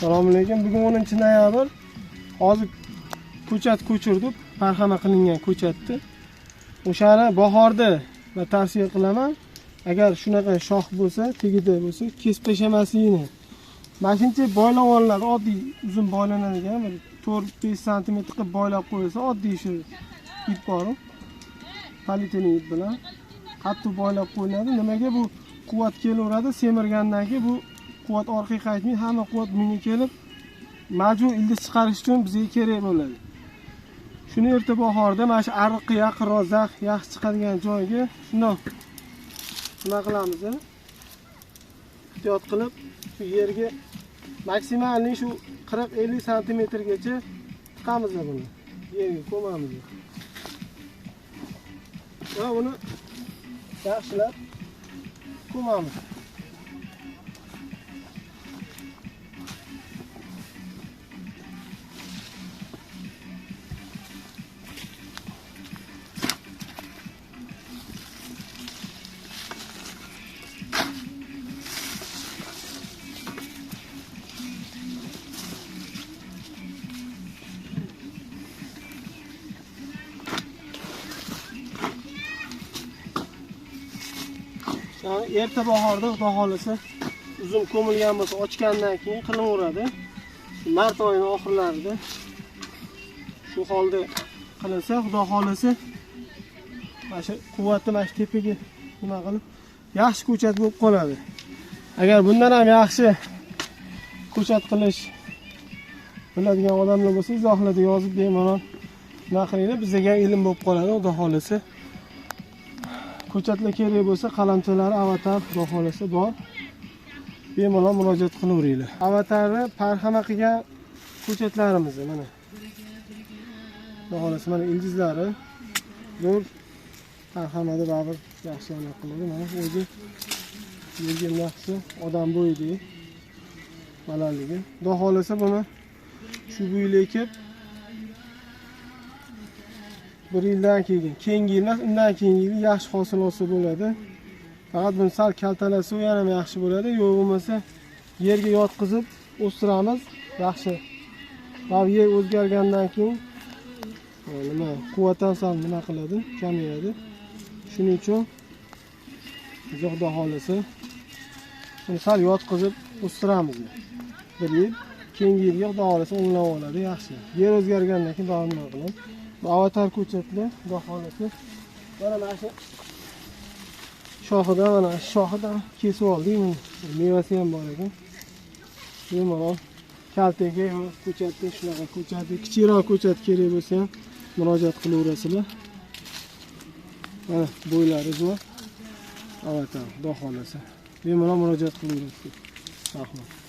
Assalomu alaykum. Bugun 10-noyabr. Hozir ko'chat ko'chirdik. Marhama qilingan ko'chatni. O'shani bahorda va tavsiya qilaman. Agar shunaqa shox bo'lsa, tegida bo'lsa, kesib tashlamasligini. Mashincha boylamonlar oddiy uzun boylanadigan 4-5 sm qilib boylab qo'ysa, oddiy shu ip bor. Polietilin ip bilan qattiq boylab qo'yiladi. Nimaga bu quvvat kelaveradi? Semirgandan keyin bu quvvat orqaga qaytmay, hamma quvvat bunga kelib, majbur ildiz chiqarish uchun bizga kerak bo'ladi. Shuni erta bahorda mana shu ariqqa yaqinroq zax yaxshi chiqadigan joyga shundoq nima qilamiz? Ehtiyot qilib shu yerga maksimalni shu 40-50 sm gacha tiqamiz buni. Yerga ko'mamiz. Va buni yaxshilab ko'mamiz. Erta bahorda xudo xolasa uzum ko'milgan bo'lsa, ochgandan keyin qilaveradi. Mart oyining oxirlarida shu holda qilinsa, xudo xolasa mana shu quvvatni mana shu tepaga nima qilib yaxshi ko'chat bo'lib qoladi. Agar bundan ham yaxshi ko'chat qilish biladigan odamlar bo'lsa, izohlarda yozib bemalol nima qilinglar, bizga ilm bo'lib qoladi, xudo xolasa. Ko'chatlar kerak bo'lsa, qalamchalar, avatar, xudo xolasa bor. Bemalol murojaat qilaveringlar. Avatarni parxama qilgan ko'chatlarimiz mana. Xudo xolasa mana ildizlari zo'r parxamada baribir yaxshi aniq qiladi. Mana o'zi yurgan yaxshi odam bo'yidagi balandligi. Xudo xolasa buni shu bo'yga kelib 1 yildan keyin, keyingi yil emas, undan keyingi yil yaxshi hosil olsa bo'ladi. Faqat buni sal kaltalasa ham yaxshi bo'ladi. Yo'q bo'lmasa yerga yotqizib o'stiramiz, yaxshi. Va yer o'zgargandan keyin nima quvvatdan sal nima qiladi, kamayadi. Shuning uchun xudo xolasa buni sal yotqizib o'stiramiz. 1 yil, keyingi yilga xudo xolasa o'nglab oladi, yaxshi. Yer o'zgargandan keyin davom qilamiz. Bu avatar ko'chatlar xudo xolasa mana shu shoxidan kesib oldik. Mevasi ham bor ekan. Bemalol kaltaga ko'chatni shunaqa ko'chatni kichikroq ko'chat kerak bo'lsa ham murojaat qilaverasizlar. Mana bo'ylari zo'r avatar xudo xolasa. Bemalol murojaat qilaverasizlar. Rahmat.